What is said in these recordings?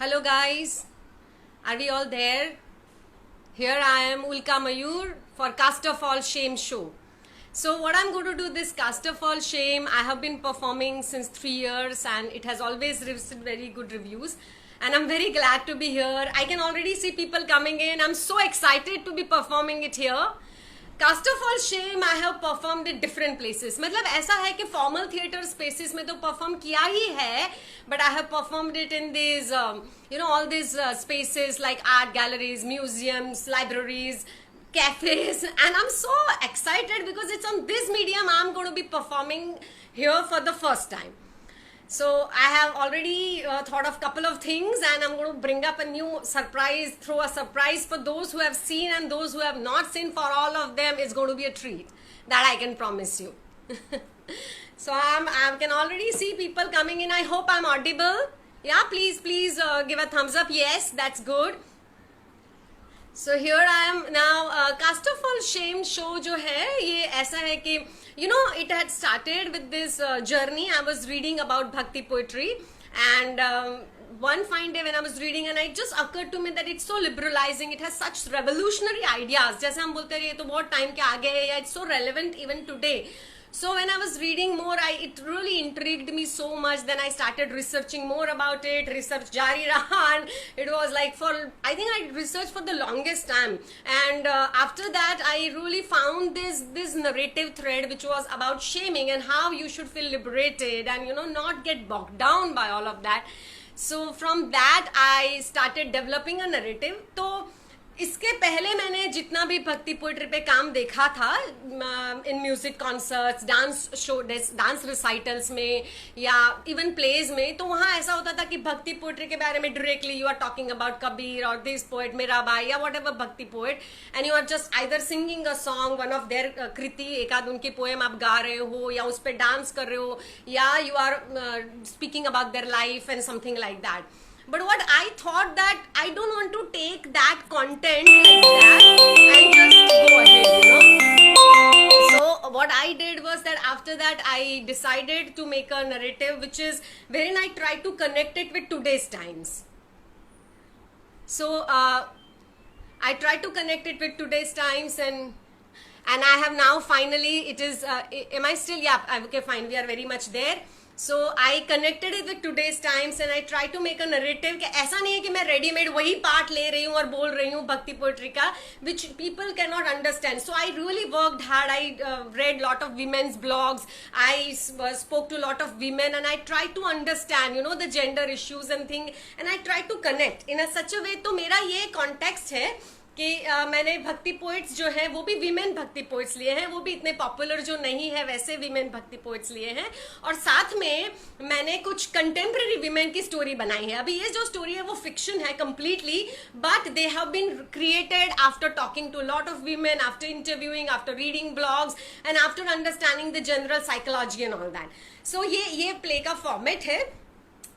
Hello guys, are we all there? Here I am Ulka Mayur for Cast of All Shame show. So what I'm going to do this Cast of All Shame, I have been performing since 3 years and it has always received very good reviews. And I'm very glad to be here. I can already see people coming in. I'm so excited to be performing it here. Cast of all shame I have performed in different places. मतलब ऐसा है कि formal theatre spaces में तो perform किया ही है, but I have performed it in this all this spaces like art galleries, museums, libraries, cafes, and I'm so excited because it's on this medium I'm going to be performing here for the first time. So I have already thought of couple of things and I'm going to bring up a new surprise, throw a surprise for those who have seen and those who have not seen. For all of them it's going to be a treat, that I can promise you. So I can already see people coming in. I hope I'm audible. Yeah, please give a thumbs up. Yes, that's good. So here I am now. Cast of All Shame show जो है ये ऐसा है कि it had started with this journey. I was reading about Bhakti poetry and one fine day when I was reading and it just occurred to me that it's so liberalizing. It has such revolutionary ideas. जैसे हम बोलते हैं ये तो बहुत time के आगे है, it's so relevant even today. So when I was reading more, it really intrigued me so much. Then I started researching more about it. Research jari raha, and it was like I think I researched for the longest time. And after that, I really found this narrative thread which was about shaming and how you should feel liberated and not get bogged down by all of that. So from that, I started developing a narrative. तो इसके पहले मैंने जितना भी भक्ति poetry पे काम देखा था इन music concerts, dance show, dance recitals में या इवन प्लेज में, तो वहाँ ऐसा होता था कि भक्ति पोएट्री के बारे में directly you are talking about Kabir और दिस पोएट मीराबाई या whatever bhakti poet, and you are just either singing a song, one of their kriti, एक आध उनकी पोएम आप गा रहे हो या उस पर डांस कर रहे हो या you are speaking about their life and something like that. But what I thought that I don't want to take that content like that and just go ahead, So what I did was that after that I decided to make a narrative which is wherein I try to connect it with today's times. So I try to connect it with today's times and I have now finally, it is, am I still, yeah, okay, fine, we are very much there. So I connected it with today's times and I try to make a narrative कि ऐसा नहीं है कि मैं readymade वही part ले रही हूँ और बोल रही हूँ भक्ति पोएट्री का, which people cannot understand. So I really worked hard. I read lot of women's blogs. I spoke to lot of women and I tried to understand, the gender issues and thing, and I tried to connect in a such a way. तो मेरा ये context है कि मैंने भक्ति poets जो है वो भी वीमेन भक्ति पोइट्स लिए हैं, वो भी इतने पॉपुलर जो नहीं है वैसे वीमेन भक्ति पोइट्स लिए हैं, और साथ में मैंने कुछ कंटेम्प्रेरी वीमेन की स्टोरी बनाई है. अभी ये जो स्टोरी है वो फिक्शन है completely, but they have been created after talking to lot of women, after interviewing, after reading blogs and after understanding the general psychology and all that. So ये प्ले का फॉर्मेट है.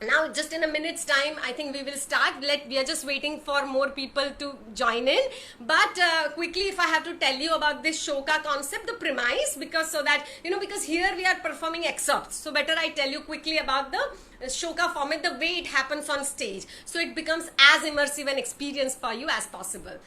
Now just in a minute's time I think we will start. We are just waiting for more people to join in, but quickly if I have to tell you about this show ka concept, the premise, because so that because here we are performing excerpts, so better I tell you quickly about the show ka format, the way it happens on stage, so it becomes as immersive an experience for you as possible.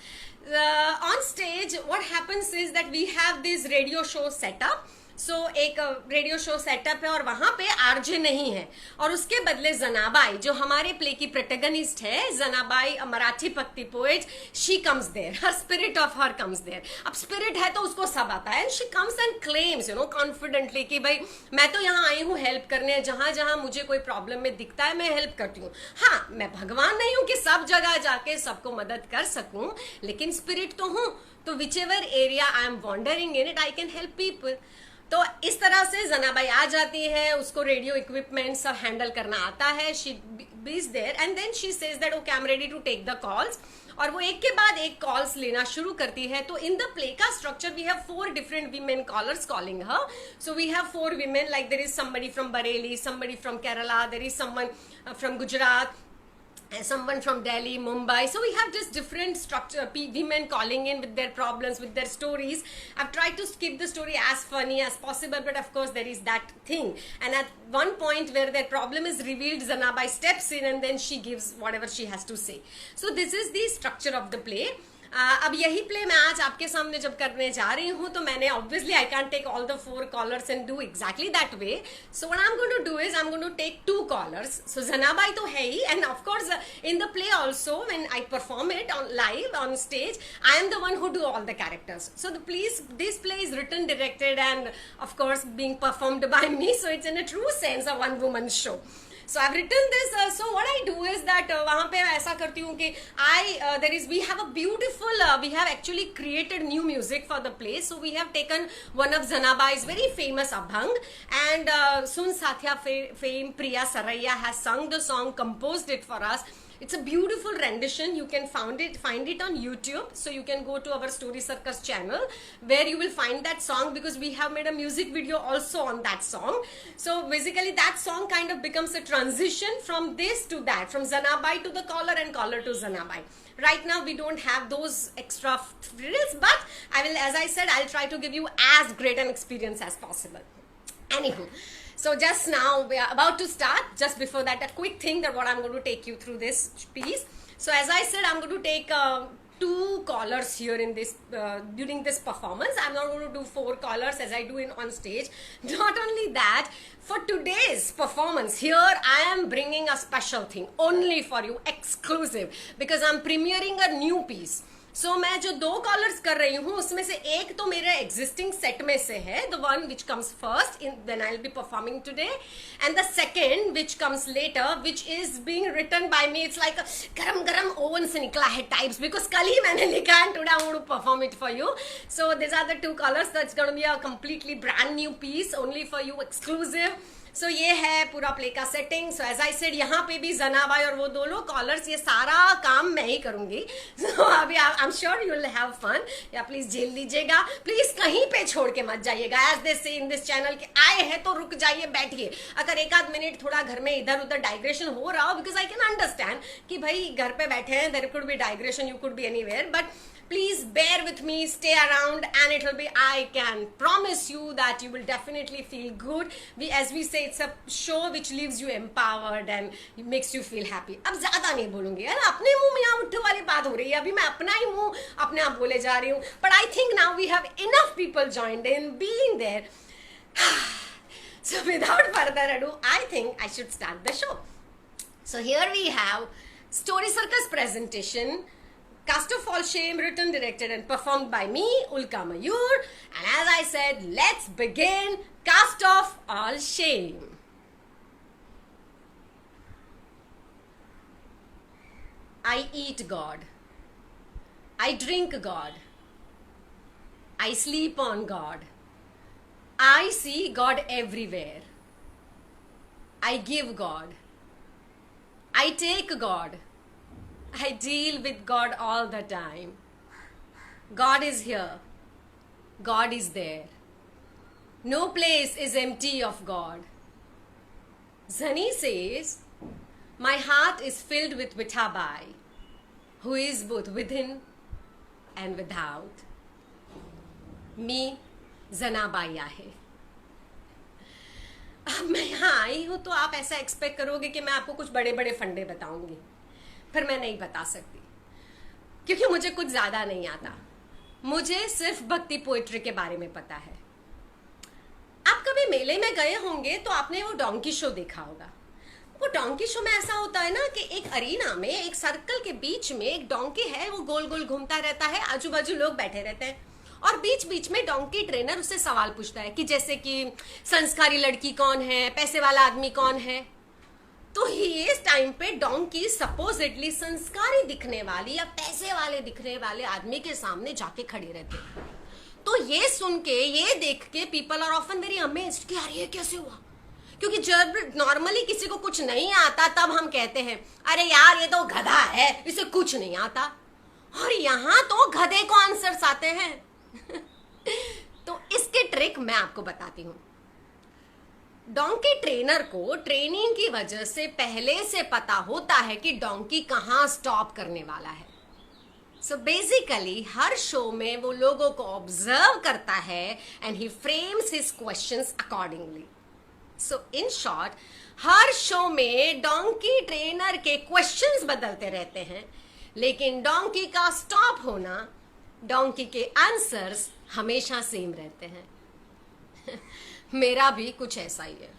On stage what happens is that we have this radio show set up. So एक radio show setup है और वहां पे RJ नहीं है, और उसके बदले जनाबाई जो हमारे प्ले की प्रोटेगनिस्ट है, Janabai a Marathi bhakti poet, she comes there, her spirit of her comes there. अब स्पिरिट है तो उसको सब आता है, and she comes and claims confidently कि भाई मैं तो यहाँ आई हूँ हेल्प करने, जहां जहां मुझे कोई प्रॉब्लम में दिखता है मैं हेल्प करती हूँ. हाँ, मैं भगवान नहीं हूँ कि सब जगह जाके सबको मदद कर सकूं, लेकिन स्पिरिट तो हूँ, तो whichever area I am wandering in it I can help people. तो इस तरह से जनाबाई आ जाती है, उसको रेडियो इक्विपमेंट सब हैंडल करना आता है, she bees there and then she says that okay I am ready to take the calls, और वो एक के बाद एक कॉल्स लेना शुरू करती है. तो इन द प्ले का structure we have 4 different women callers calling her. So we have 4 women, like there is somebody from Bareilly, somebody from Kerala, there is someone from Gujarat, and someone from Delhi, Mumbai. So we have just different structure, women calling in with their problems, with their stories. I've tried to keep the story as funny as possible, but of course there is that thing. And at one point where their problem is revealed, Zanabai steps in and then she gives whatever she has to say. So this is the structure of the play. अब यही play मैं आज आपके सामने जब करने जा रही हूँ तो मैंने obviously I can take all the 4 callers and do exactly that way. So what I am going to do is I am going to take 2 callers. So Janabai तो है ही, and of course in the play also when I perform it on live on stage, I am the one who do all the characters. So the please this play is written, directed and of course being performed by me. So it's in a true sense a one woman show. So I've written this. So what I do is that वहाँ पे ऐसा करती हूँ कि we have a beautiful, we have actually created new music for the play. So we have taken one of Zanabai's very famous Abhang, and Sun Satya fame Priya Saraiya has sung the song, composed it for us. It's a beautiful rendition. You can find it on YouTube. So you can go to our Story Circus channel where you will find that song, because we have made a music video also on that song. So basically that song kind of becomes a transition from this to that, from Zanabai to the caller and caller to Zanabai. Right now we don't have those extra thrills, but I will, as I said, I'll try to give you as great an experience as possible. Anywho, so just now we are about to start. Just before that, a quick thing that what I'm going to take you through this piece. So as I said, I'm going to take 2 callers here in this during this performance. I'm not going to do 4 callers as I do on stage. Not only that, for today's performance here, I am bringing a special thing only for you, exclusive, because I'm premiering a new piece. So मैं जो 2 callers कर रही हूँ उसमें से एक तो मेरे एग्जिस्टिंग सेट में से है, the one which comes first in when I'll be performing today, and the second which comes later, which is being written by me. It's like गरम गरम ओवन से निकला है types, because कल ही मैंने लिखा है, today I'm going to perform it for you. So these are the 2 callers. That's going to be a completely brand new piece only for you, exclusive. So ये है पूरा प्ले का setting. So as I said, यहाँ पे भी जनाबाई और वो 2 लोग कॉलर्स, ये सारा काम मैं ही करूंगी. सो अभी I am sure you will have fun. या प्लीज झेल लीजिएगा, प्लीज कहीं पे छोड़ के मत जाइएगा. एज दे से इन दिस चैनल के आए हैं तो रुक जाइए, बैठिए. अगर एक आध मिनट थोड़ा घर में इधर उधर डाइग्रेशन हो रहा हो, बिकॉज आई कैन अंडरस्टैंड कि भाई घर पे बैठे हैं, there could be digression, you could be anywhere, but please bear with me, stay around, and it will be, I can promise you that you will definitely feel good. As we say, it's a show which leaves you empowered and makes you feel happy. अब ज़्यादा नहीं बोलूँगी, है ना, अपने मुंह में यहाँ उठने वाली बात हो रही है, अभी मैं अपना ही मुंह अपने आप बोले जा रही हूँ. But I think now we have enough people joined in, being there. So without further ado, I think I should start the show. So here we have Story Circus presentation, Cast of All Shame, written, directed and performed by me, Ulka Mayur. And as I said, let's begin Cast of All Shame. I eat God. I drink God. I sleep on God. I see God everywhere. I give God. I take God. I deal with God all the time. God is here. God is there. No place is empty of God. Zani says, my heart is filled with Vithabai, who is both within and without. Me, Zanabai आहे. अब मैं यहाँ आई हूँ तो आप ऐसा expect करोगे कि मैं आपको कुछ बड़े बड़े फंडे बताऊंगी, फिर मैं नहीं बता सकती, क्योंकि मुझे कुछ ज्यादा नहीं आता. मुझे सिर्फ भक्ति पोएट्री के बारे में पता है. आप कभी मेले में गए होंगे तो आपने वो डोंकी शो देखा होगा. वो डोंकी शो में ऐसा होता है ना कि एक अरीना में, एक सर्कल के बीच में एक डोंकी है, वो गोल गोल घूमता रहता है, आजू बाजू लोग बैठे रहते हैं, और बीच बीच में डोंकी ट्रेनर उससे सवाल पूछता है कि जैसे कि संस्कारी लड़की कौन है, पैसे वाला आदमी कौन है. तो इस टाइम पे डोंकी सपोजिटली संस्कारी दिखने वाली या पैसे वाले दिखने वाले आदमी के सामने जाके खड़ी रहती है. तो ये सुन के, ये देख के people are often very amazed कि यार ये कैसे हुआ, क्योंकि जब नॉर्मली किसी को कुछ नहीं आता तब हम कहते हैं अरे यार ये तो गधा है, इसे कुछ नहीं आता, और यहाँ तो गधे को आंसर्स आते हैं. तो इसके ट्रिक मैं आपको बताती हूँ. डोंकी ट्रेनर को ट्रेनिंग की वजह से पहले से पता होता है कि डोंकी कहाँ स्टॉप करने वाला है. सो बेसिकली हर शो में वो लोगों को ऑब्जर्व करता है and he frames his questions accordingly. So in short, her show में डोंकी ट्रेनर के क्वेश्चंस बदलते रहते हैं, लेकिन डोंकी का स्टॉप होना, डोंकी के आंसर्स हमेशा सेम रहते हैं. मेरा भी कुछ ऐसा ही है.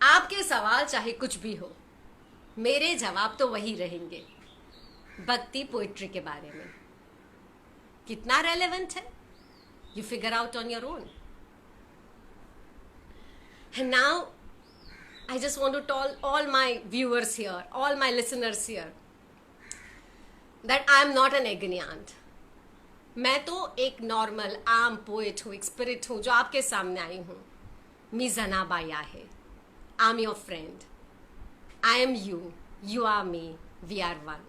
आपके सवाल चाहे कुछ भी हो, मेरे जवाब तो वही रहेंगे. भक्ति पोइट्री के बारे में कितना रेलेवेंट है, you figure out on your own. And now, I just want to tell all my viewers here, all my listeners here, that I am not an agony aunt. मैं तो एक नॉर्मल आम poet हूँ, एक spirit हूँ जो आपके सामने आई हूँ. मी जनाबाई आहे. I am your friend. I am you. You are me. We are one.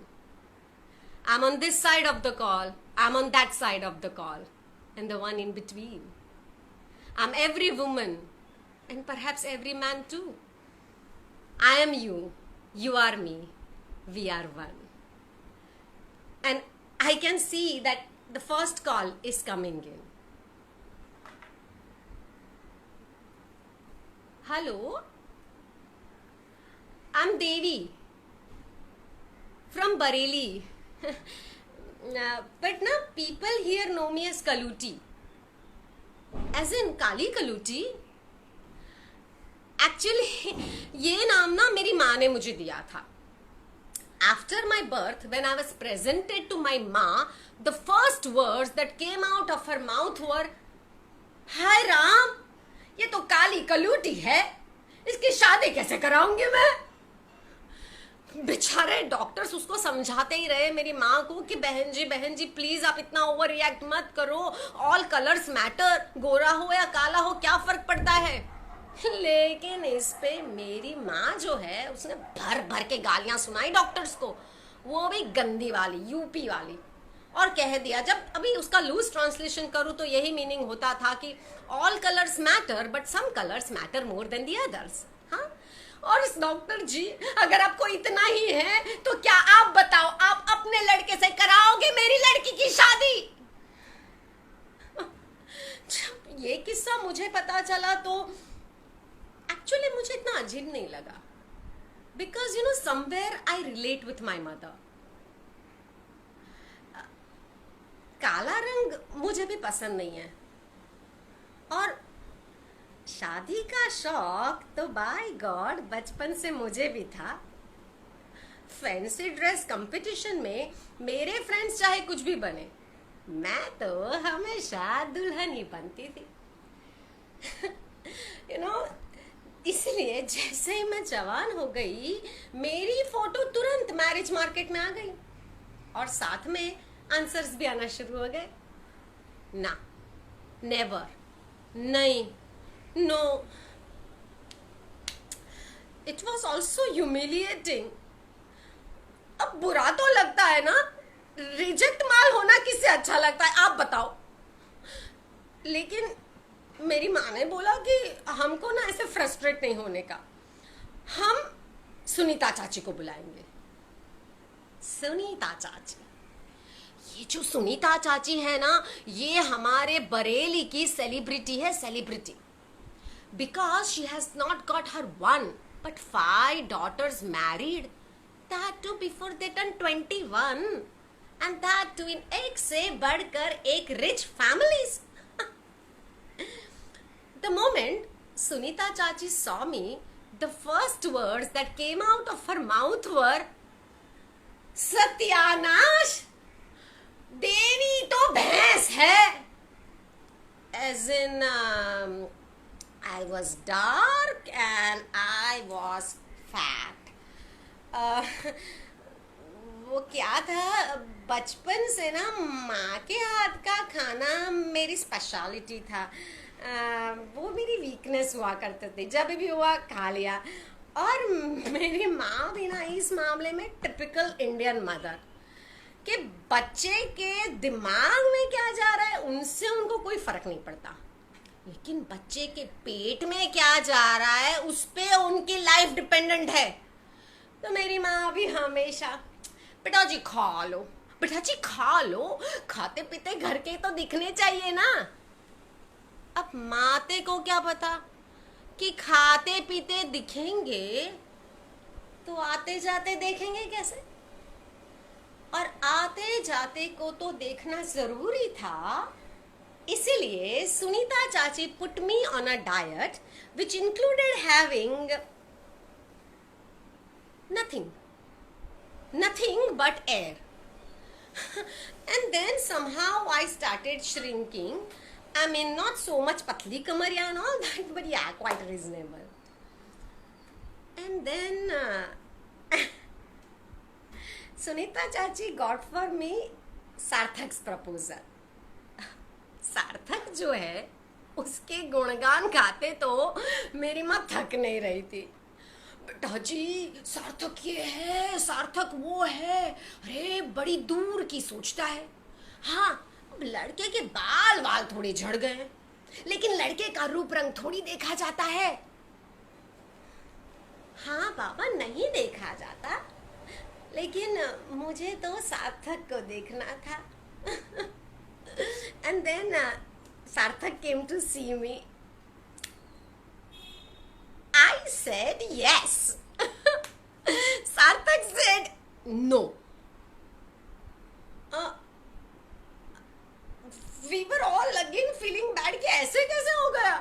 I am on this side of the call. I am on that side of the call. And the one in between. I am every woman. And perhaps every man too. I am you, you are me, we are one. And I can see that the first call is coming in. Hello, I'm Devi from Bareilly. But now people here know me as Kaluti. As in Kali Kaluti. Actually ये नाम ना मेरी माँ ने मुझे दिया था. After my birth, when I was presented to my maa, the first words that came out of her mouth were, हाय राम, ये तो काली कलूटी है, इसकी शादी कैसे कराऊंगी मैं. बेचारे डॉक्टर्स उसको समझाते ही रहे मेरी माँ को कि बहन जी प्लीज आप इतना ओवर रिएक्ट मत करो, ऑल कलर्स मैटर, गोरा हो या काला हो क्या फर्क पड़ता है. लेकिन इस पे मेरी माँ जो है उसने भर भर के गालियां सुनाई डॉक्टर्स को, वो भी गंदी वाली, यूपी वाली. और कह दिया, जब अभी उसका लूज ट्रांसलेशन करूँ तो यही मीनिंग होता था कि all colours matter but some colours matter more than the others. हाँ, और इस डॉक्टर जी, अगर आपको इतना ही है तो क्या आप बताओ, आप अपने लड़के से कराओगे मेरी लड़की की शादी. जब ये किस्सा मुझे पता चला तो एक्चुअली मुझे इतना अजीब नहीं लगा, because you know somewhere I relate with my mother. काला रंग मुझे भी पसंद नहीं है, और शादी का शौक तो बाय गॉड बचपन से मुझे भी था. फैंसी ड्रेस कंपटीशन में मेरे फ्रेंड्स चाहे कुछ भी बने, मैं तो हमेशा दुल्हन ही बनती थी. यू नो, इसलिए जैसे ही मैं जवान हो गई, मेरी फोटो तुरंत मैरिज मार्केट में आ गई और साथ में आंसर्स भी आना शुरू हो गए. ना, नेवर, नहीं, no. It was also humiliating. अब बुरा तो लगता है ना, रिजेक्ट माल होना किससे अच्छा लगता है आप बताओ. लेकिन मेरी माँ ने बोला कि हमको ना ऐसे फ्रस्ट्रेट नहीं होने का, हम सुनीता चाची को बुलाएंगे. सुनीता चाची, ये जो सुनीता चाची है ना, ये हमारे बरेली की सेलिब्रिटी है, celebrity. Because she has not got her one but 5 daughters married, that too before they turn 21, and that too in एक से बढ़कर एक rich families. The moment Sunita Chachi saw me, the first words that came out of her mouth were, सत्यानाश, देवी तो भैंस है. As in, I was dark and I was fat. वो क्या था, बचपन से ना माँ के हाथ का खाना मेरी स्पेशलिटी था. वो मेरी वीकनेस हुआ करते थे, जब भी हुआ खा लिया. और मेरी माँ भी ना इस मामले में टिपिकल इंडियन मदर, कि बच्चे के दिमाग में क्या जा रहा है उनसे उनको कोई फर्क नहीं पड़ता. लेकिन बच्चे के पेट में क्या जा रहा है उस पे उनकी लाइफ डिपेंडेंट है। तो मेरी माँ भी हमेशा, बेटा जी खा लो, बेटा जी खा लो, खाते पीते घर के तो दिखने चाहिए ना। अब माते को क्या पता कि खाते पीते दिखेंगे तो आते जाते देखेंगे कैसे, और आते जाते को तो देखना जरूरी था। इसीलिए सुनीता चाची put me on a diet which included having nothing but air. And then somehow I started shrinking. I mean, not so much patli kamariya and all that, but yeah, quite reasonable. And then Sunita Chachi got for me सार्थक proposal. सार्थक जो है उसके गुणगान गाते तो मेरी माँ थक नहीं रही थी। बेटा जी सार्थक ये है, सार्थक वो है, अरे बड़ी दूर की सोचता है। हाँ, अब लड़के के बाल वाल थोड़े झड़ गए, लेकिन लड़के का रूप रंग थोड़ी देखा जाता है। हाँ बाबा, नहीं देखा जाता, लेकिन मुझे तो सार्थक को देखना था। And then Sarthak came to see me. I said yes. Sarthak said no. We were all again feeling bad कि ऐसे कैसे हो गया।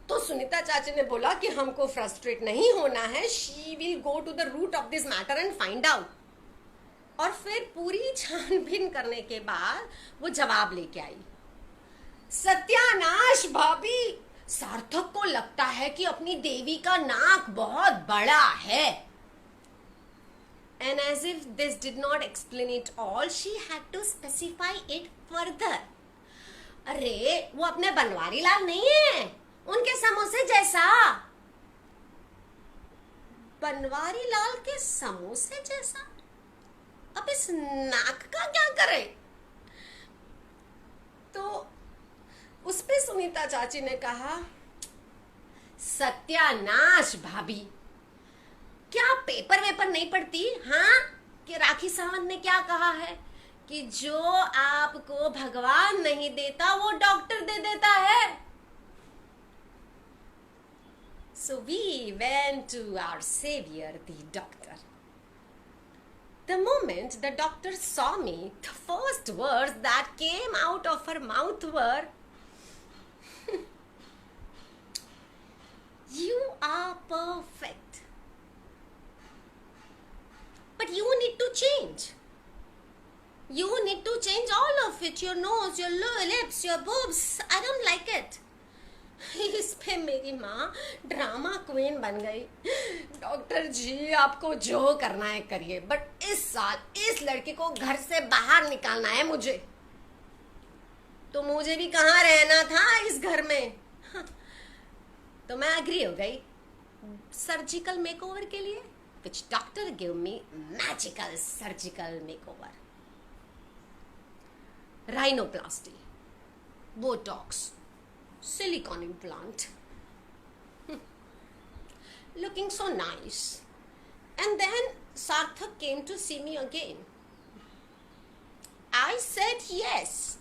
तो सुनीता चाची ने बोला कि हमको फ्रस्ट्रेट नहीं होना है, she will go to the root of this matter and find out. और फिर पूरी छानबीन करने के बाद वो जवाब लेके आई। सत्यानाश भाभी, सार्थक को लगता है कि अपनी देवी का नाक बहुत बड़ा है। And as if this did not explain it all, she had to specify it further. अरे वो अपने बनवारी लाल नहीं है, उनके समोसे जैसा। बनवारी लाल के समोसे जैसा? अब इस नाक का क्या करे? तो उस पे सुनीता चाची ने कहा, सत्यानाश भाभी, क्या पेपर वेपर नहीं पढ़ती? हाँ, कि राखी सावंत ने क्या कहा है कि जो आपको भगवान नहीं देता वो डॉक्टर दे देता है। So we went to our savior, the doctor. The moment the doctor saw me, the first words that came out of her mouth were, you are perfect, but you need to change. You need to change all of it. Your nose, your lips, your boobs. I don't like it. इस पे मेरी माँ drama queen बन गई। Doctor जी आपको जो करना है करिए, बट इस साल इस लड़के को घर से बाहर निकालना है मुझे। तो मुझे भी कहाँ रहना था इस घर में। तो मैं एग्री हो गई सर्जिकल मेकओवर के लिए, which doctor gave me magical surgical makeover. Rhinoplasty, Botox, silicone implant. Looking so nice. And then Sarthak came to see me again. I said yes.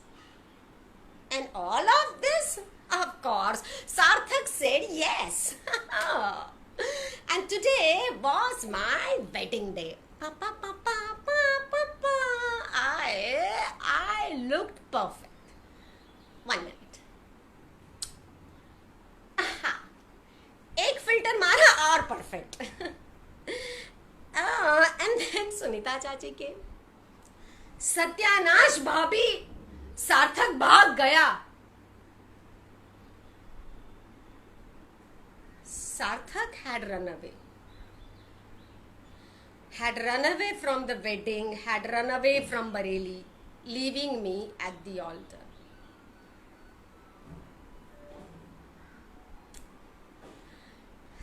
And all of this, of course, Sarthak said yes. And today was my wedding day. I looked perfect. 1 minute. एक filter मारा और perfect. And then Sunita चाची के, सत्यानाश भाभी, सार्थक भाग गया। Sarthak had run away from the wedding, had run away from Bareilly, leaving me at the altar.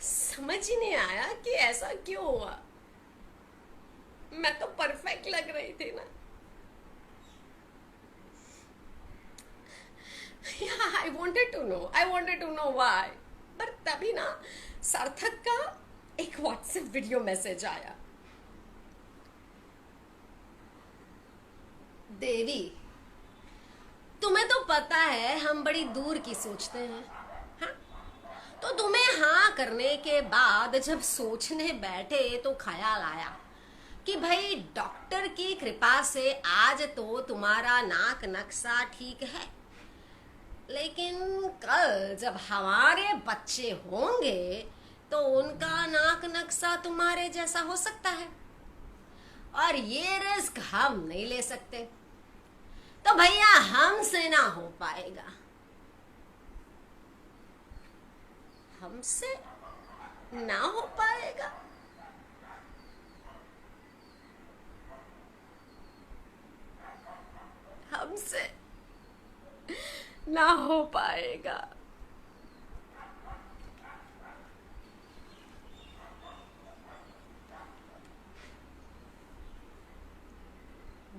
समझ ही नहीं आया कि ऐसा क्यों हुआ। मैं तो परफेक्ट लग रही थी ना। Yeah, I wanted to know why. पर तभी ना सार्थक का एक व्हाट्सएप वीडियो मैसेज आया. देवी, तुम्हें तो पता है हम बड़ी दूर की सोचते हैं. हाँ? तो तुम्हें हाँ करने के बाद जब सोचने बैठे तो ख्याल आया कि भाई डॉक्टर की कृपा से आज तो तुम्हारा नाक नक्शा ठीक है, लेकिन कल जब हमारे बच्चे होंगे तो उनका नाक नक्शा तुम्हारे जैसा हो सकता है, और ये रिस्क हम नहीं ले सकते. तो भैया हमसे ना हो पाएगा. हमसे ना हो पाएगा. हमसे ना हो पाएगा.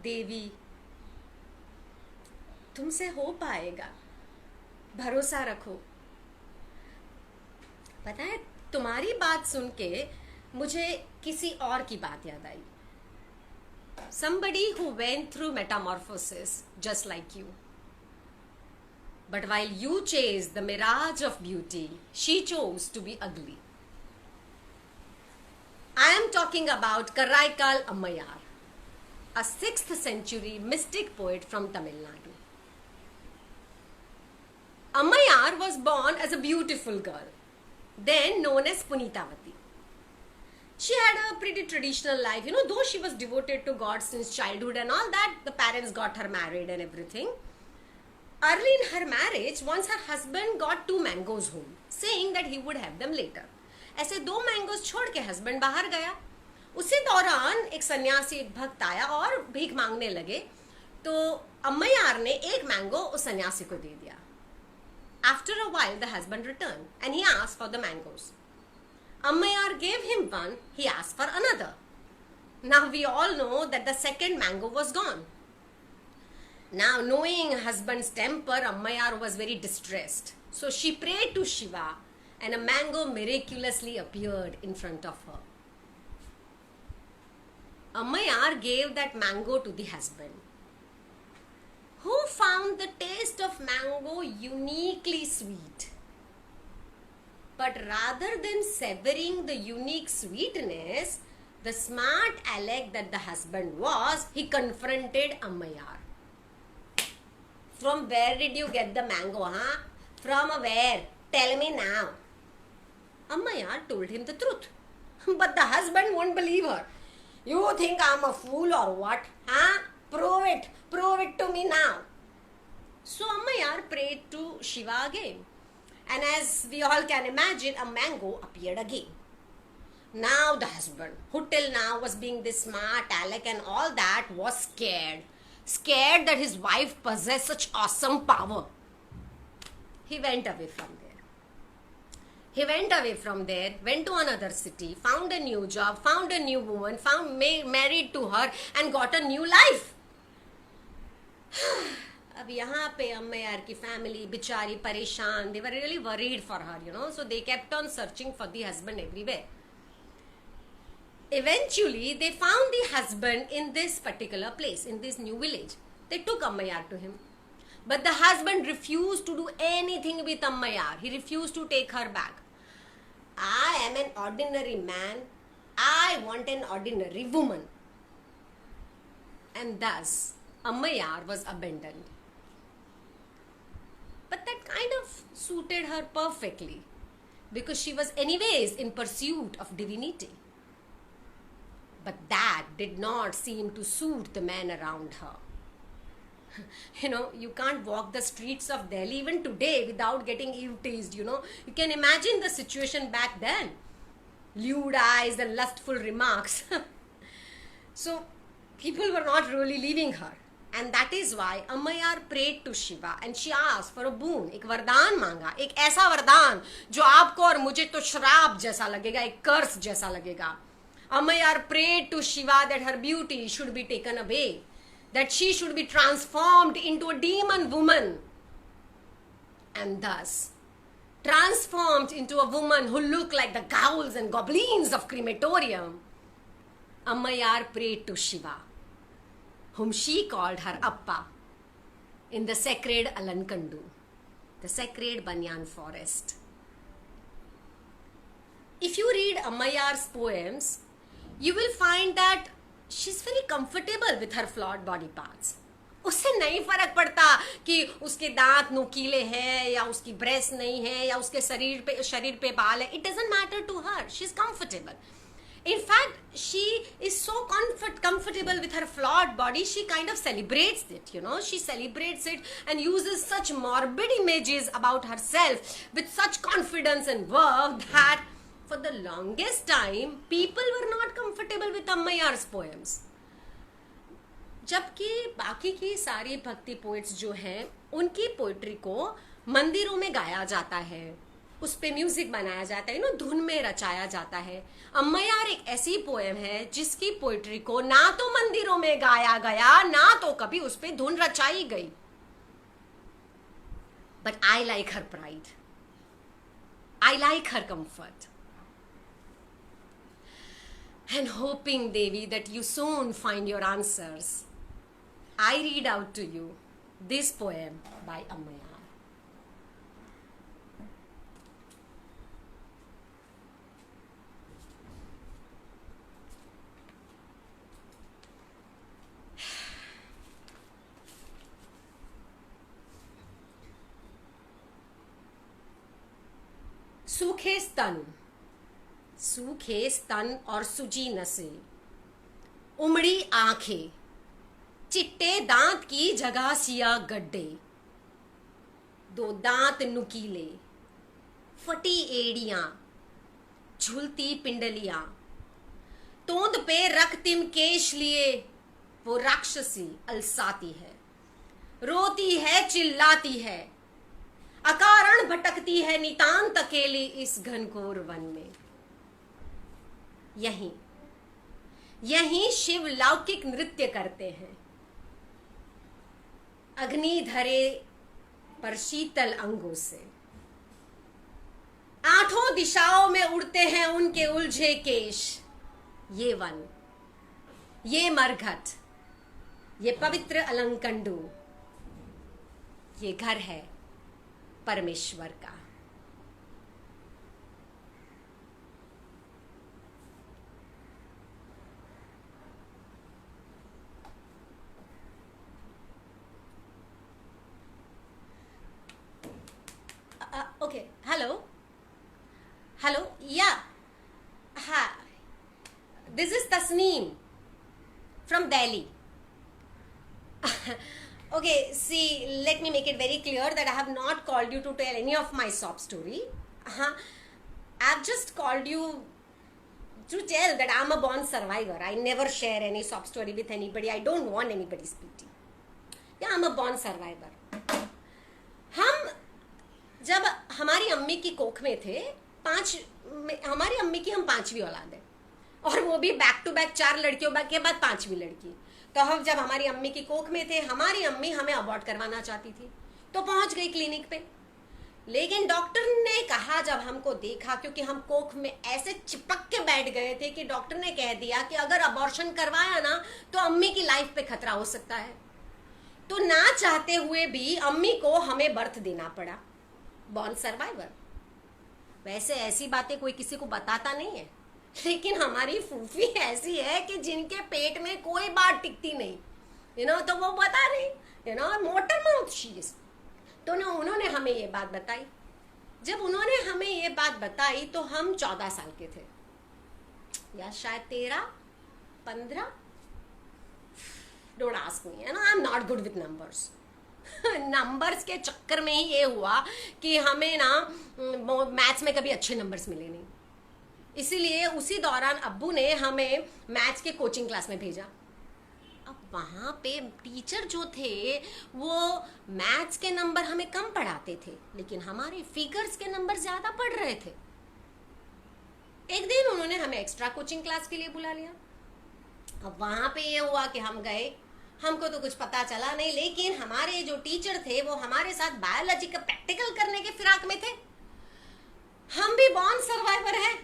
देवी, तुमसे हो पाएगा, भरोसा रखो. पता है, तुम्हारी बात सुन के मुझे किसी और की बात याद आई. Somebody who went through metamorphosis just like you. But while you chased the mirage of beauty, she chose to be ugly. I am talking about Karaikal Ammayar, a 6th century mystic poet from Tamil Nadu. Ammayar was born as a beautiful girl, then known as Punitavati. She had a pretty traditional life, though she was devoted to God since childhood and all that. The parents got her married and everything. Early in her marriage, once her husband got 2 mangoes home, saying that he would have them later. ऐसे 2 mangoes छोड़ के husband बाहर गया. उसी दौरान एक सन्यासी, एक भक्त आया और भीख मांगने लगे. तो अम्मयार ने एक मैंगो उस सन्यासी को दे दिया. After a while, the husband returned and he asked for the mangoes. Ammayar gave him one, he asked for another. Now we all know that the second mango was gone. Now, knowing husband's temper, Ammayar was very distressed. So she prayed to Shiva and a mango miraculously appeared in front of her. Ammayar gave that mango to the husband, who found the taste of mango uniquely sweet. But rather than savoring the unique sweetness, the smart aleck that the husband was, he confronted Ammayar. From where did you get the mango, huh? From where? Tell me now. Ammayar told him the truth. But the husband won't believe her. You think I'm a fool or what? Huh? Prove it. Prove it to me now. So Ammayar prayed to Shiva again. And as we all can imagine, a mango appeared again. Now the husband, who till now was being this smart aleck and all that, was scared. Scared that his wife possessed such awesome power. He went away from there. Went to another city, found a new job, found a new woman, married to her and got a new life. अब यहाँ पे अम्मयार की family बेचारी परेशान. They were really worried for her, so they kept on searching for the husband everywhere. Eventually, they found the husband in this particular place, in this new village. They took Ammayar to him. But the husband refused to do anything with Ammayar. He refused to take her back. I am an ordinary man. I want an ordinary woman. And thus, Ammayar was abandoned. But that kind of suited her perfectly, because she was anyways in pursuit of divinity. But that did not seem to suit the men around her. You can't walk the streets of Delhi even today without getting eve-teased, You can imagine the situation back then. Lewd eyes and lustful remarks. So, people were not really leaving her. And that is why Ammayar prayed to Shiva and she asked for a boon. एक वरदान मांगा, एक ऐसा वरदान जो आपको और मुझे तो श्राप जैसा लगेगा, एक कर्स जैसा लगेगा. Ammayar prayed to Shiva that her beauty should be taken away, that she should be transformed into a demon woman. and thus transformed into a woman who looked like the ghouls and goblins of crematorium, Ammayar prayed to Shiva, whom she called her Appa, in the sacred Alankandu, the sacred banyan forest. If you read Ammayar's poems, you will find that she's very comfortable with her flawed body parts. उससे नहीं फर्क पड़ता कि उसके दांत नुकीले हैं या उसकी ब्रेस्ट नहीं है या उसके शरीर पे बाल है. It doesn't matter to her. She's comfortable. In fact, she is so comfortable with her flawed body, she kind of celebrates it, She celebrates it and uses such morbid images about herself with such confidence and verve that for the longest time, people were not comfortable with Ammayar's poems. जबकि बाकी की सारी भक्ति poets जो हैं, उनकी poetry को मंदिरों में गाया जाता है, उस पे म्यूजिक बनाया जाता है, धुन में रचाया जाता है. अम्मयार एक ऐसी पोएम है जिसकी पोइट्री को ना तो मंदिरों में गाया गया, ना तो कभी उस पे धुन रचाई गई. But I like her pride, I like her comfort. And hoping, Devi, that you soon find your answers, I read out to you this poem by Ammayar. सूखे स्तन और सूजी नसें, उमड़ी आंखें, चिट्टे दांत की जगह सिया गड्ढे, दो दांत नुकीले, फटी एड़ियां, झूलती पिंडलियां, तोंद पे रक्तिम केश लिए वो राक्षसी अलसाती है, रोती है चिल्लाती है, अकारण भटकती है नितांत अकेली इस घनघोर वन में. यहीं शिव लौकिक नृत्य करते हैं, अग्नि धरे पर शीतल अंगों से, आठों दिशाओं में उड़ते हैं उनके उलझे केश. ये वन, ये मरघट, ये पवित्र अलंकंडू, ये घर है परमेश्वर का. Okay, hello, yeah, hi, this is Tasneem from Delhi. Okay, see, let me make it very clear that I have not called you to tell any of my sob story. I've just called you to tell that I'm a born survivor. I never share any sob story with anybody. I don't want anybody's pity. Yeah, I'm a born survivor. जब हमारी अम्मी की कोख में थे, हमारी अम्मी की हम 5वीं औलाद है, और वो भी बैक टू बैक 4 लड़कियों के बाद 5वीं लड़की. तो हम जब हमारी अम्मी की कोख में थे, हमारी अम्मी हमें अबॉर्ट करवाना चाहती थी, तो पहुंच गई क्लिनिक पे. लेकिन डॉक्टर ने कहा, जब हमको देखा, क्योंकि हम कोख में ऐसे चिपक के बैठ गए थे कि डॉक्टर ने कह दिया कि अगर अबॉर्शन करवाया ना तो अम्मी की लाइफ पे खतरा हो सकता है. तो ना चाहते हुए भी अम्मी को हमें बर्थ देना पड़ा. Born survivor. वैसे ऐसी बातें कोई किसी को बताता नहीं है, लेकिन हमारी फूफी ऐसी है कि जिनके पेट में कोई बात टिकती नहीं, तो वो बता नहीं, मोटर माउथ शी इज. तो उन्होंने हमें ये बात बताई. जब उन्होंने हमें ये बात बताई तो हम 14 साल के थे, या शायद 13, 15. Don't ask me, I am not good with numbers. Numbers के चक्कर में ही ये हुआ कि हमें ना मैथ्स में कभी अच्छे नंबर्स मिले नहीं. इसीलिए उसी दौरान अब्बू ने हमें मैथ्स के कोचिंग क्लास में भेजा. अब वहाँ पे टीचर जो थे वो मैथ्स के नंबर हमें कम पढ़ाते थे, लेकिन हमारे फिगर्स के नंबर ज़्यादा पढ़ रहे थे. एक दिन उन्होंने हमें एक्स्ट्रा कोचिंग क्लास के लिए बुला लिया. अब वहाँ पे ये हुआ कि हम गए, हमको तो कुछ पता चला नहीं, लेकिन हमारे जो टीचर थे वो हमारे साथ बायोलॉजी का प्रैक्टिकल करने के फिराक में थे। हम भी बॉर्न सर्वाइवर हैं।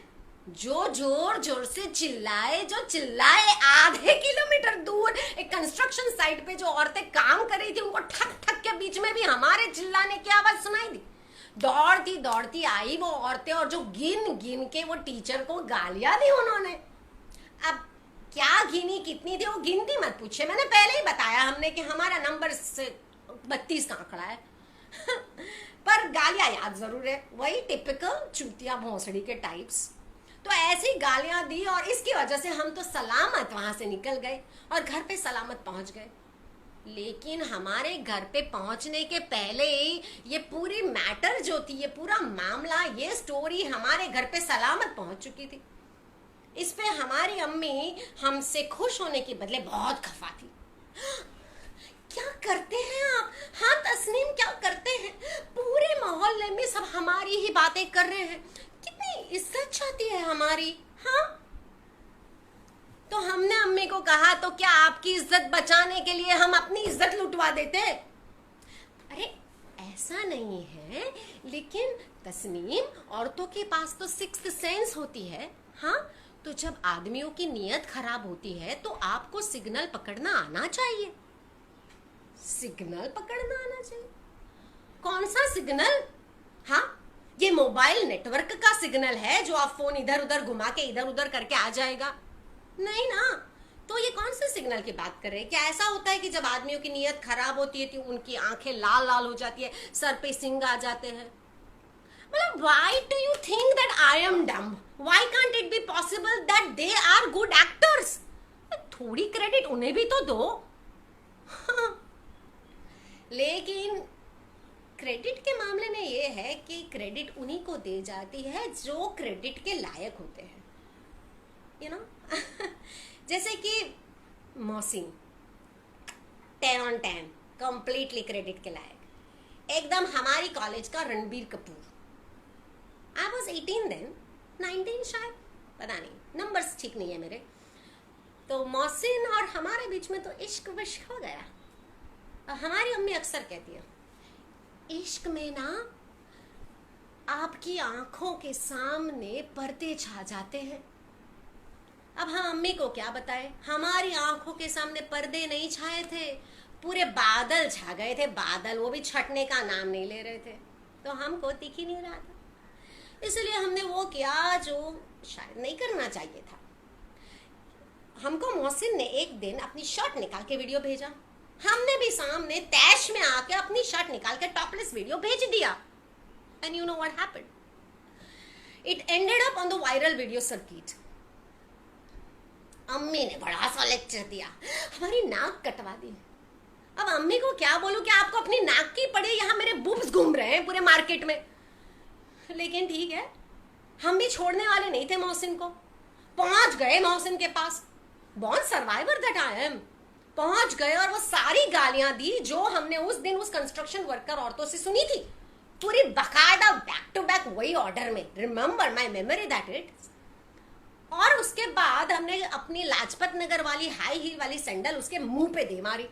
जो जोर जोर से चिल्लाए, जो चिल्लाए आधे किलोमीटर दूर एक कंस्ट्रक्शन साइट पे जो औरतें काम कर रही थी, उनको ठक ठक के बीच में भी हमारे चिल्लाने की आवाज सुनाई दी। दौड़ती दौड़ती आई वो औरतें, और जो गिन गिन के वो टीचर को गालियां दी उन्होंने। अब क्या गिनी कितनी थी वो गिनती मत पूछे, मैंने पहले ही बताया हमने कि हमारा नंबर 32 का आंकड़ा है। पर गालियां याद जरूर है, वही टिपिकल चूतिया भोसड़ी के टाइप्स। तो ऐसी गालियां दी और इसकी वजह से हम तो सलामत वहां से निकल गए और घर पे सलामत पहुंच गए। लेकिन हमारे घर पे पहुंचने के पहले ही ये पूरी मैटर जो थी, ये पूरा मामला, ये स्टोरी हमारे घर पे सलामत पहुंच चुकी थी। इस पे हमारी अम्मी हमसे खुश होने के बदले बहुत खफा थी। क्या करते हैं आप? हाँ तस्नीम, क्या करते हैं? पूरे मोहल्ले में सब हमारी ही बातें कर रहे हैं, कितनी इज्जत चाहती है हमारी। हाँ, तो हमने अम्मी को कहा, तो क्या आपकी इज्जत बचाने के लिए हम अपनी इज्जत लुटवा देते? अरे ऐसा नहीं है, लेकिन तस्नीम, औरतों के पास तो सिक्स्थ सेंस होती है। हाँ, तो जब आदमियों की नीयत खराब होती है तो आपको सिग्नल पकड़ना आना चाहिए। सिग्नल पकड़ना आना चाहिए? कौन सा सिग्नल? हाँ, ये मोबाइल नेटवर्क का सिग्नल है जो आप फोन इधर उधर घुमा के इधर उधर करके आ जाएगा? नहीं ना। तो ये कौन से सिग्नल की बात कर रहे हैं? क्या ऐसा होता है कि जब आदमियों की नीयत खराब होती है तो उनकी आंखें लाल लाल हो जाती है, सर पे सिंग आ जाते हैं? मतलब why do you think that I am dumb? Why can't it be possible that they are good actors? थोड़ी क्रेडिट उन्हें भी तो दो। लेकिन क्रेडिट के मामले में ये है कि क्रेडिट उन्हीं को दी जाती है जो क्रेडिट के लायक होते हैं, यू नो। जैसे कि मोहसिन 10 on 10 कंप्लीटली क्रेडिट के लायक, एकदम हमारी कॉलेज का Ranbir Kapoor. I was 18 then, 19 शायद, पता नहीं, नंबर्स ठीक नहीं है मेरे। तो मोहसिन और हमारे बीच में तो इश्क विश्क हो गया। हमारी अम्मी अक्सर कहती है, इश्क में ना आपकी आंखों के सामने पर्दे छा जाते हैं। अब हम अम्मी को क्या बताएं, हमारी आंखों के सामने पर्दे नहीं छाए थे, पूरे बादल छा गए थे, बादल, वो भी छटने का नाम नहीं ले रहे थे। तो हमको दिख ही नहीं रहा था, इसलिए हमने वो किया जो शायद नहीं करना चाहिए था। हमको मोहसिन ने एक दिन अपनी शर्ट निकाल के वीडियो भेजा, हमने भी सामने तैश में आके अपनी शर्ट निकाल के टॉपलेस वीडियो भेज दिया। And you know what happened? It ended up on the viral video circuit. अम्मी ने बड़ा सा लेक्चर दिया, हमारी नाक कटवा दी। अब अम्मी को क्या बोलूं कि आपको अपनी नाक की पड़ी, यहाँ मेरे बूब्स घूम रहे हैं पूरे मार्केट में। लेकिन ठीक है, हम भी छोड़ने वाले नहीं थे मोहसिन को। पहुंच गए मोहसिन के पास, born survivor that I am. पहुंच गए और वो सारी गालियां दी जो हमने उस दिन उस कंस्ट्रक्शन वर्कर औरतों से सुनी थी, पूरी बकायदा बैक टू बैक वही ऑर्डर में। Remember my memory that it. और उसके बाद हमने अपनी लाजपत नगर वाली हाई हील वाली सैंडल उसके मुंह पे दे मारी।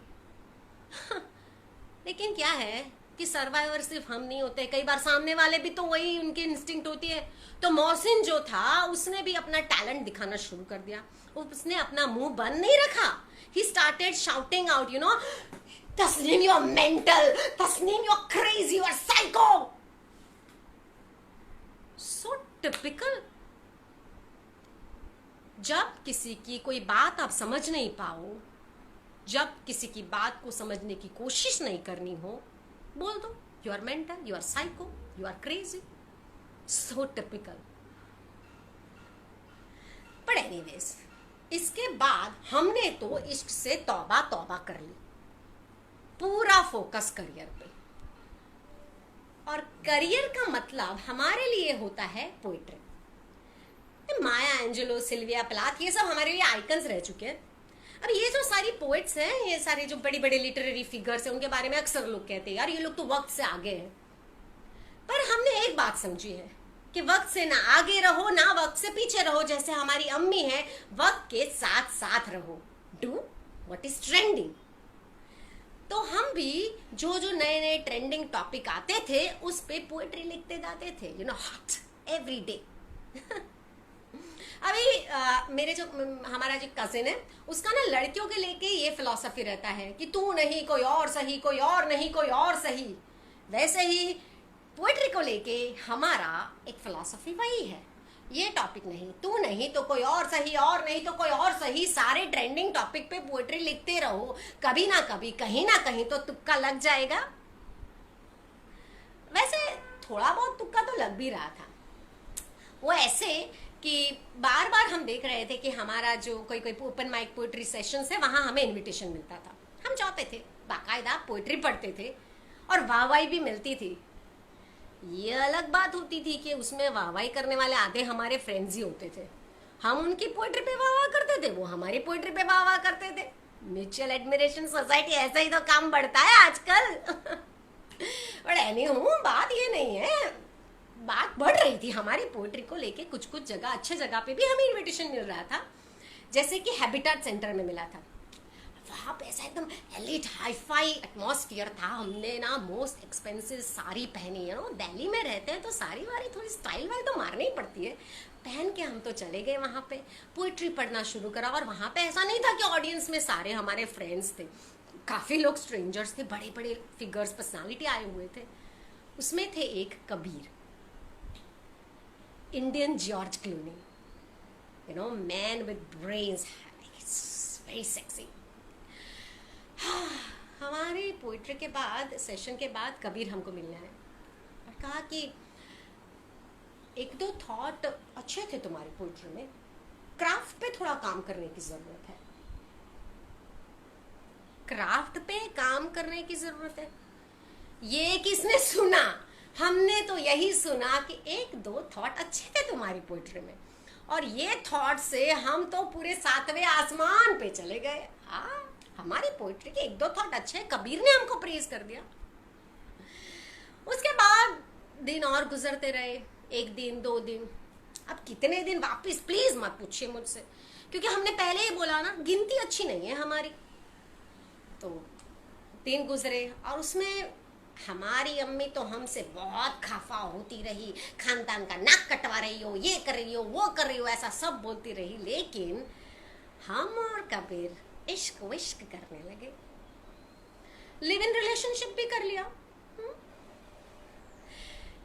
लेकिन क्या है कि सर्वाइवर सिर्फ हम नहीं होते, कई बार सामने वाले भी तो वही उनकी इंस्टिंक्ट होती है। तो मोहसिन जो था उसने भी अपना टैलेंट दिखाना शुरू कर दिया। उसने अपना मुंह बंद नहीं रखा। He started shouting out, you know, Tasneem, you're mental. Tasneem, you're crazy. You're psycho. So typical. जब किसी की कोई बात आप समझ नहीं पाओ, जब किसी की बात को समझने की कोशिश नहीं करनी हो, बोल दो you are mental, you are psycho, you are crazy. So typical. But anyways, इसके बाद हमने तो इश्क से तौबा तौबा कर ली, पूरा फोकस करियर पे। और करियर का मतलब हमारे लिए होता है पोइट्री। माया एंजेलो, सिल्विया प्लाथ, ये सब हमारे लिए आइकन्स रह चुके हैं। अब ये जो सारी पोएट्स हैं, ये सारे जो बड़ी बड़ी लिटरेरी फिगर्स हैं, उनके बारे में अक्सर लोग कहते हैं यार ये लोग तो वक्त से आगे हैं। पर हमने एक बात समझी है कि वक्त से ना आगे रहो ना वक्त से पीछे रहो। जैसे हमारी अम्मी है, वक्त के साथ साथ रहो। Do what is trending. तो हम भी जो जो नए नए ट्रेंडिंग टॉपिक आते थे उस पे पोएट्री लिखते जाते थे, you know, hot every day. अभी मेरे जो हमारा जो कजिन है उसका ना लड़कियों के लेके ये फिलॉसफी रहता है कि तू नहीं कोई और सही, कोई और नहीं कोई और सही। वैसे ही पोएट्री को लेके हमारा एक फिलॉसफी वही है, ये टॉपिक नहीं, तू नहीं तो कोई और सही, और नहीं तो कोई और सही, सारे ट्रेंडिंग टॉपिक पे पोएट्री लिखते रहो, कभी ना कभी कहीं ना कहीं तो तुक्का लग जाएगा। वैसे थोड़ा बहुत तुक्का तो लग भी रहा था, वो ऐसे कि बार बार हम देख रहे थे कि हमारा जो कोई कोई ओपन माइक पोएट्री सेशंस है वहाँ हमें इनविटेशन मिलता था, हम जाते थे, बाकायदा पोएट्री पढ़ते थे और वाहवाही भी मिलती थी। ये अलग बात होती थी कि उसमें वाहवाही करने वाले आधे हमारे फ्रेंड्स ही होते थे, हम उनकी पोएट्री पे वाह करते थे, वो हमारी पोएट्री पे वाह करते थे। म्यूचुअल एडमिरेशन सोसाइटी, ऐसा ही तो काम बढ़ता है आजकल। बट एनीहाउ बात ये नहीं है, बात बढ़ रही थी हमारी पोएट्री को लेके। कुछ कुछ जगह, अच्छे जगह पे भी हमें इनविटेशन मिल रहा था, जैसे कि हैबिटेट सेंटर में मिला था। वहाँ पे ऐसा एकदम एलिट हाईफाई एटमॉस्फियर था। हमने ना मोस्ट एक्सपेंसिव साड़ी पहनी है, दिल्ली में रहते हैं तो साड़ी वाड़ी थोड़ी स्टाइल वाइल तो मारनी ही पड़ती है, पहन के हम तो चले गए वहाँ पे, पोएट्री पढ़ना शुरू करा। और वहाँ पे ऐसा नहीं था कि ऑडियंस में सारे हमारे फ्रेंड्स थे, काफ़ी लोग स्ट्रेंजर्स थे, बड़े बड़े फिगर्स, पर्सनालिटी आए हुए थे। उसमें थे एक Kabir, Indian George Clooney, you know, man with brains, very sexy. हमारे पोइट्री के बाद, सेशन के बाद कबीर हमको मिलने आए और कहा कि एक दो थॉट अच्छे थे तुम्हारी पोइट्री में, क्राफ्ट पे थोड़ा काम करने की ज़रूरत है, क्राफ्ट पे काम करने की ज़रूरत है। ये किसने सुना? हमने तो यही सुना कि एक दो थॉट अच्छे थे तुम्हारी पोइट्री में, और ये थॉट से हम तो पूरे 7वें आसमान पे चले गए। हमारी पोइट्री के एक दो थॉट अच्छे, कबीर ने हमको प्रेज कर दिया। उसके बाद दिन और गुजरते रहे, 1 दिन 2 दिन, अब कितने दिन वापस प्लीज मत पूछिए मुझसे, क्योंकि हमने पहले ही बोला ना, गिनती अच्छी नहीं है हमारी। तो दिन गुजरे और उसमें हमारी अम्मी तो हमसे बहुत खफा होती रही, खानदान का नाक कटवा रही हो, ये कर रही हो, वो कर रही हो, ऐसा सब बोलती रही। लेकिन हम और कबीर इश्क विश्क करने लगे, लिव इन रिलेशनशिप भी कर लिया।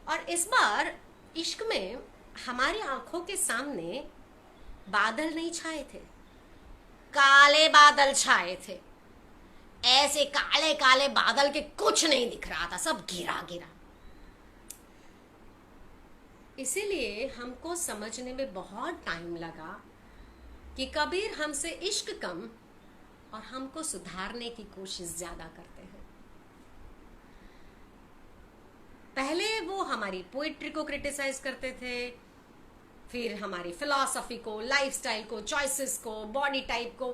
और इस बार इश्क में हमारी आंखों के सामने बादल नहीं छाए थे, काले बादल छाए थे। ऐसे काले काले बादल के कुछ नहीं दिख रहा था, सब घिरा घिरा। इसीलिए हमको समझने में बहुत टाइम लगा कि कबीर हमसे इश्क कम और हमको सुधारने की कोशिश ज्यादा करते हैं। पहले वो हमारी पोइट्री को क्रिटिसाइज करते थे, फिर हमारी फिलॉसफी को, लाइफस्टाइल को, चॉइसेस को, बॉडी टाइप को,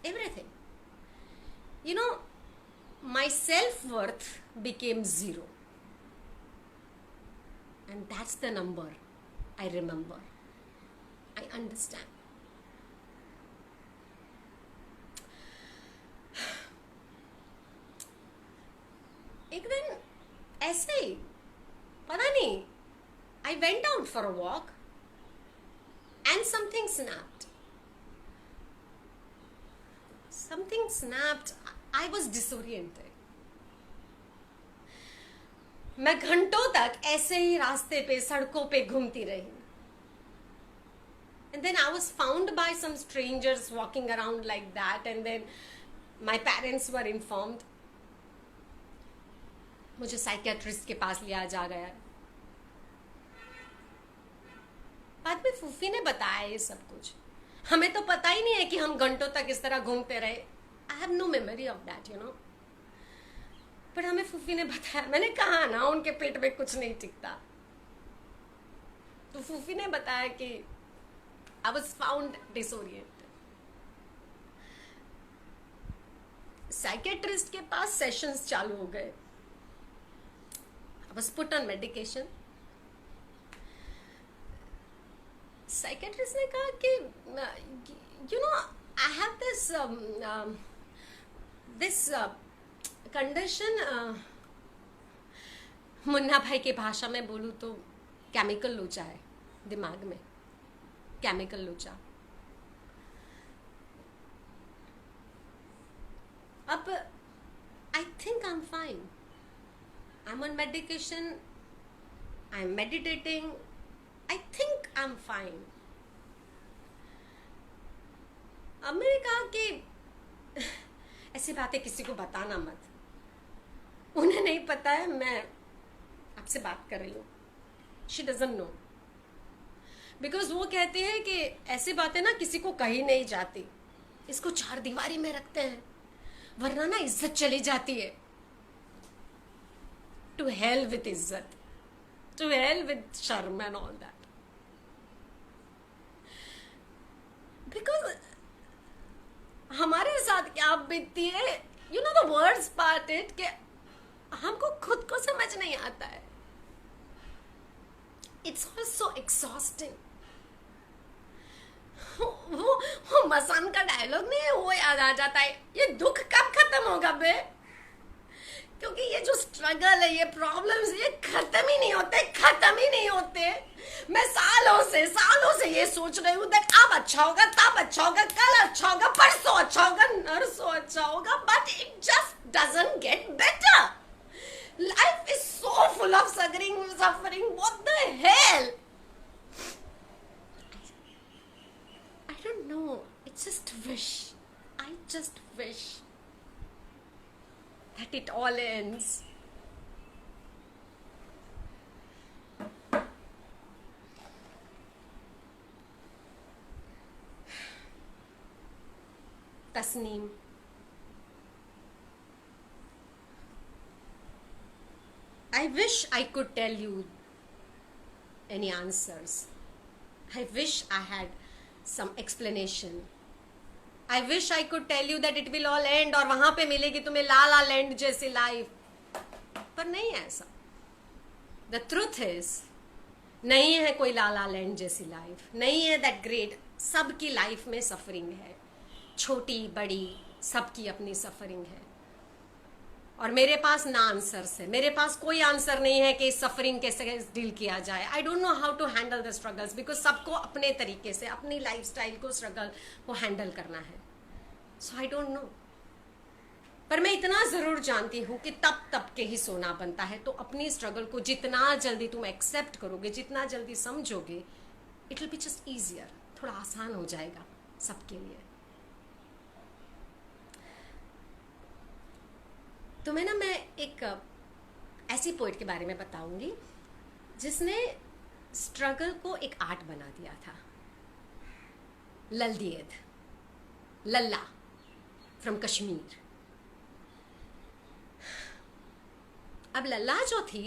everything. You know, my self-worth became 0. And that's the number I remember. I understand. एक दिन ऐसे ही, पता नहीं, I went out for a walk and something snapped. Something snapped. I was disoriented. मैं घंटों तक ऐसे ही रास्ते पे, सड़कों पे घूमती रही. And then I was found by some strangers walking around like that, and then my parents were informed. मुझे साइकियाट्रिस्ट के पास लिया जा गया. बाद में फूफी ने बताया ये सब कुछ. हमें तो पता ही नहीं है कि हम घंटों तक इस तरह घूमते रहे. I have no memory of that, you know. पर हमें फूफी ने बताया. मैंने कहा ना, उनके पेट में कुछ नहीं टिकता. तो फूफी ने बताया कि I was found disoriented. Psychiatrist के पास सेशंस चालू हो गए. I was put on medication. Psychiatrist ने कहा कि you know, I have this this condition, Munna भाई की भाषा में बोलूँ तो केमिकल लोचा है दिमाग में, केमिकल लोचा. अब I think I am fine. I am on medication, I am meditating, I think I am fine. अब मैंने कहा कि ऐसी बातें किसी को बताना मत. उन्हें नहीं पता है मैं आपसे बात कर रही हूँ. She doesn't know. बिकॉज वो कहते हैं कि ऐसी बातें ना किसी को कही नहीं जाती, इसको चार दीवारी में रखते हैं वरना ना इज्जत चली जाती है. To hell with izzat, to hell with sharm and all that. Because हमारे साथ क्या बीतती है, you know the words part it, कि हमको खुद को समझ नहीं आता है. It's all so exhausting. वो मसान का डायलॉग नहीं है, वो याद आ जाता है. ये दुख कब खत्म होगा बे? क्योंकि ये जो स्ट्रगल है, ये प्रॉब्लम्स, ये खत्म ही नहीं होते, खत्म ही नहीं होते. मैं सालों से ये सोच रही हूँ दैट अब अच्छा होगा, तब अच्छा होगा, कल अच्छा होगा, परसों अच्छा होगा, नरसों अच्छा होगा, but it just doesn't get better. Life is so full of suffering. What the hell? I don't know. It's just wish. I just wish that it all ends. Tasneem. I wish I could tell you any answers. I wish I had some explanation. I wish I could tell you that it will all end और वहां पे मिलेगी तुम्हें ला ला land जैसी life. पर नहीं है ऐसा. The truth is, नहीं है कोई ला ला लैंड जैसी लाइफ. नहीं है that great. सबकी लाइफ में सफरिंग है, छोटी बड़ी सबकी अपनी सफरिंग है. और मेरे पास ना आंसर्स है. मेरे पास कोई आंसर नहीं है कि इस सफरिंग कैसे डील किया जाए. I don't know how to handle the struggles, because सबको अपने तरीके से अपनी लाइफस्टाइल को स्ट्रगल को हैंडल करना है. सो आई डोंट नो. पर मैं इतना जरूर जानती हूँ कि तब के ही सोना बनता है. तो अपनी स्ट्रगल को जितना जल्दी तुम एक्सेप्ट करोगे, जितना जल्दी समझोगे, it will be just easier. थोड़ा आसान हो जाएगा सबके लिए. तुम्हें ना मैं एक ऐसी पोइट के बारे में बताऊंगी जिसने स्ट्रगल को एक आर्ट बना दिया था. लल्दियद, लल्ला फ्रॉम कश्मीर. अब लल्ला जो थी,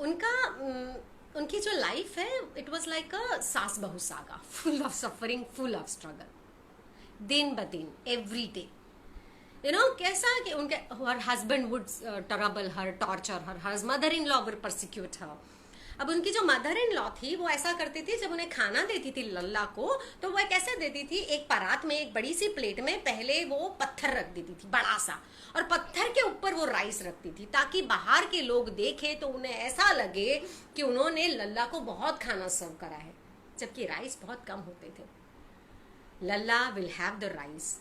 उनकी जो लाइफ है, इट वाज लाइक अ सास बहू saga, full of suffering, full of struggle, दिन ब दिन, एवरी डे. You know, कैसा कि उनके her husband would trouble her, torture her, her mother in law would persecute her. अब उनकी जो मदर इन लॉ थी वो ऐसा करती थी, जब उन्हें खाना देती थी लल्ला को, तो वह कैसे देती थी, एक परात में, एक बड़ी सी प्लेट में पहले वो पत्थर रख देती थी बड़ा सा, और पत्थर के ऊपर वो राइस रखती थी, ताकि बाहर के लोग देखें तो उन्हें ऐसा लगे कि उन्होंने लल्ला को बहुत खाना सर्व करा है, जबकि राइस बहुत कम होते थे. Lalla will have the rice,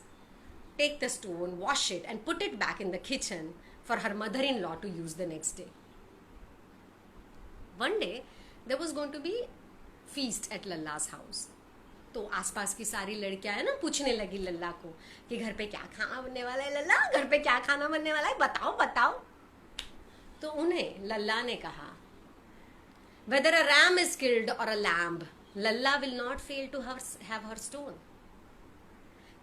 take the stone, wash it and put it back in the kitchen for her mother-in-law to use the next day. One day there was going to be feast at Lalla's house. तो आसपास की सारी लड़कियां है ना, पूछने लगी लल्ला को कि घर पे क्या खाना बनने वाला है, लल्ला घर पे क्या खाना बनने वाला है, बताओ बताओ. तो उन्हें लल्ला ने कहा, whether a ram is killed or a lamb, Lalla will not fail to have her stone.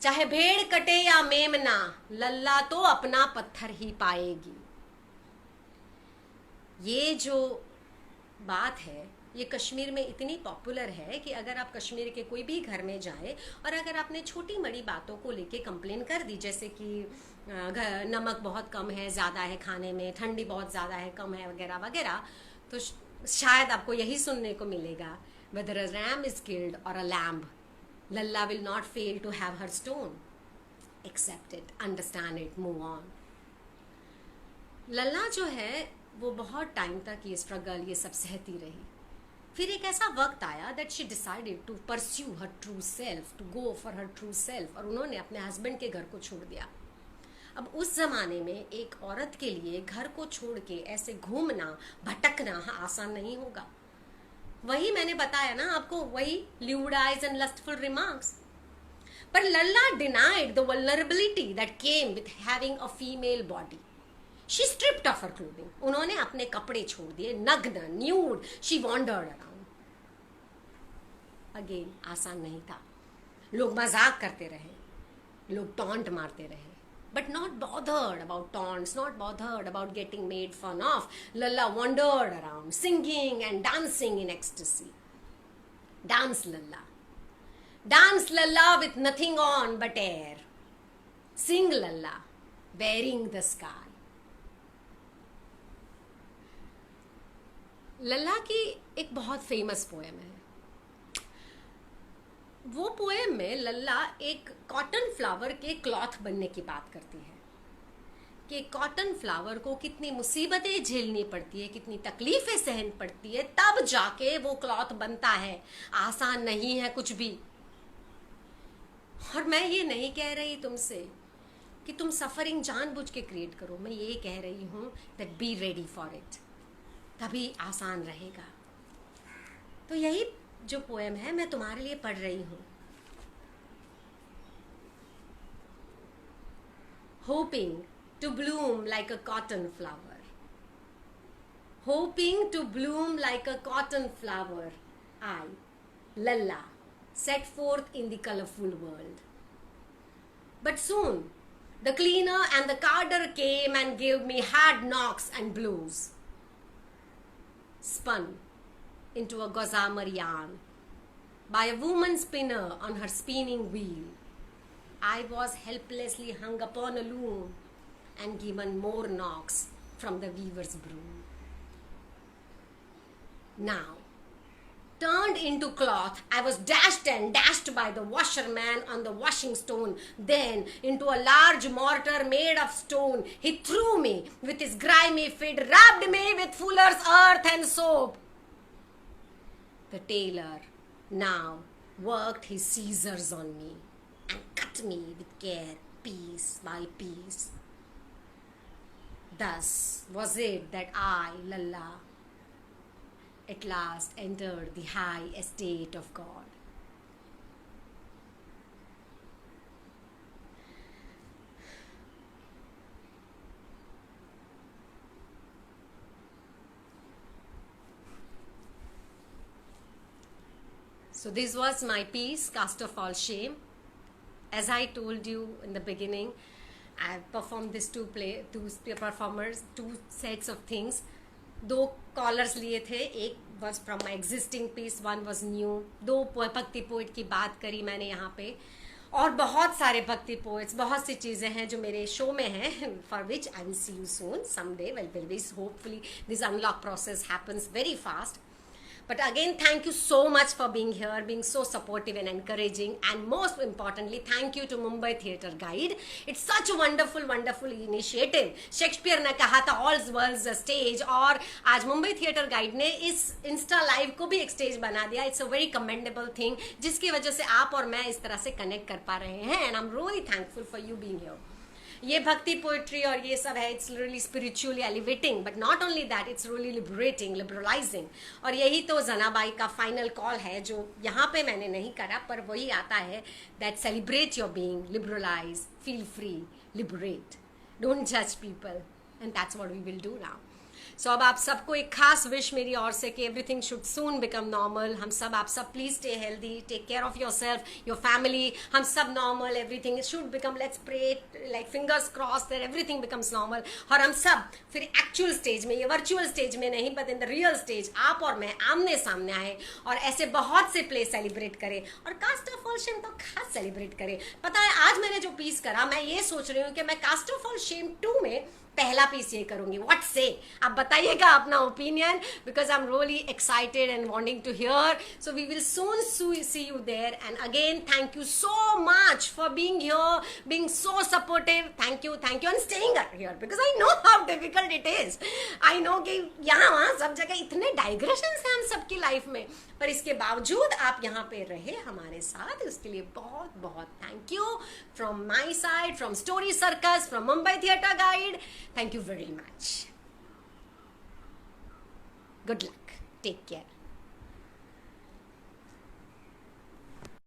चाहे भेड़ कटे या मेमना, लल्ला तो अपना पत्थर ही पाएगी. ये जो बात है, ये कश्मीर में इतनी पॉपुलर है कि अगर आप कश्मीर के कोई भी घर में जाए और अगर आपने छोटी बड़ी बातों को लेके कंप्लेन कर दी, जैसे कि नमक बहुत कम है, ज़्यादा है खाने में, ठंडी बहुत ज़्यादा है, कम है, वगैरह वगैरह, तो शायद आपको यही सुनने को मिलेगा, whether a ram is killed or a lamb, Lalla will not fail to have her stone. Accept it, understand it, move on. Lalla जो है वो बहुत टाइम तक ये स्ट्रगल ये सब सहती रही. फिर एक ऐसा वक्त आया that she decided to pursue her true self, to go for her true self, और उन्होंने अपने हस्बैंड के घर को छोड़ दिया. अब उस जमाने में एक औरत के लिए घर को छोड़ के ऐसे घूमना भटकना आसान नहीं होगा. वही मैंने बताया ना आपको, वही lewd eyes and lustful remarks. पर लल्ला denied the vulnerability that came with having a female body. She stripped off her clothing. उन्होंने अपने कपड़े छोड़ दिए, नग्न, nude. She wandered around. Again, आसान नहीं था. लोग मजाक करते रहे, लोग टॉन्ट मारते रहे, but not bothered about taunts, not bothered about getting made fun of. Lalla wandered around, singing and dancing in ecstasy. Dance Lalla. Dance Lalla with nothing on but air. Sing Lalla, bearing the sky. लल्ला की एक बहुत famous poem है. वो poem में लल्ला एक cotton flower के cloth बनने की बात करती है कि कॉटन फ्लावर को कितनी मुसीबतें झेलनी पड़ती है, कितनी तकलीफें सहन पड़ती है, तब जाके वो क्लॉथ बनता है. आसान नहीं है कुछ भी. और मैं ये नहीं कह रही तुमसे कि तुम सफरिंग जानबूझ के क्रिएट करो. मैं ये कह रही हूँ that be ready for it, तभी आसान रहेगा. तो यही जो पोएम है मैं तुम्हारे लिए पढ़ रही हूं. Hoping to bloom like a cotton flower. Hoping to bloom like a cotton flower, I, Lalla, set forth in the colorful world. But soon, the cleaner and the carder came and gave me hard knocks and blows. Spun into a gossamer yarn by a woman spinner on her spinning wheel, I was helplessly hung upon a loom and given more knocks from the weaver's broom. Now, turned into cloth, I was dashed and dashed by the washerman on the washing stone. Then, into a large mortar made of stone, he threw me with his grimy feet, rubbed me with fuller's earth and soap. The tailor now worked his scissors on me and cut me with care, piece by piece. Thus was it that I, Lalla, at last entered the high estate of God. So this was my piece, Cast of All Shame. As I told you in the beginning, I performed this two performers, two sets of things. 2 callers लिए थे. एक was from my existing piece, one was new. 2 भक्ति poet की बात करी मैंने यहाँ पे, और बहुत सारे भक्ति पोइट्स, बहुत सी चीज़ें हैं जो मेरे शो में हैं, for which I will see you soon someday. Well, hopefully this unlock process happens very fast. But again, thank you so much for being here, being so supportive and encouraging. And most importantly, thank you to Mumbai Theatre Guide. It's such a wonderful, wonderful initiative. Shakespeare ने कहा था all world's a stage, और आज Mumbai Theatre guide ने इस Insta live को भी एक स्टेज बना दिया. It's a very commendable thing, जिसकी वजह से आप और मैं इस तरह से कनेक्ट कर पा रहे हैं. And I am really thankful for you being here. ये भक्ति पोइट्री और ये सब है, it's really spiritually elevating, but not only that, it's really liberating, liberalising. और यही तो जनाबाई का फाइनल कॉल है, जो यहाँ पे मैंने नहीं करा, पर वही आता है that celebrate your being, liberalise, feel free, liberate, don't जज people, and that's what we will do now. So अब आप सबको एक खास विश मेरी ओर से कि everything should soon become normal. हम सब, आप सब please stay healthy, take care of yourself, your family. हम सब normal, everything should become, let's pray like fingers cross that everything becomes normal. और हम सब फिर एक्चुअल स्टेज में, ये वर्चुअल स्टेज में नहीं, but in the real stage आप और मैं आमने सामने आए और ऐसे बहुत से प्ले सेलिब्रेट करें, और कास्ट ऑफ ऑल शेम तो खास सेलिब्रेट करें. पता है आज मैंने जो पीस करा, मैं ये सोच रही हूँ कि मैं कास्ट ऑफ ऑल शेम 2 में पहला पीस ये करूंगी. व्हाट से? आप बताइएगा अपना opinion, because I am really excited and wanting to hear. So we will soon see you there. And again thank you so much for being here, being so supportive. Thank you and staying here, because I know how difficult it is. I know कि यहाँ वहाँ सब जगह इतने digression हैं हम सबकी life में, पर इसके बावजूद आप यहाँ पे रहे हमारे साथ, उसके लिए बहुत बहुत thank you from my side, from Story Circus, from Mumbai Theatre Guide. Thank you very much. Good luck. Take care.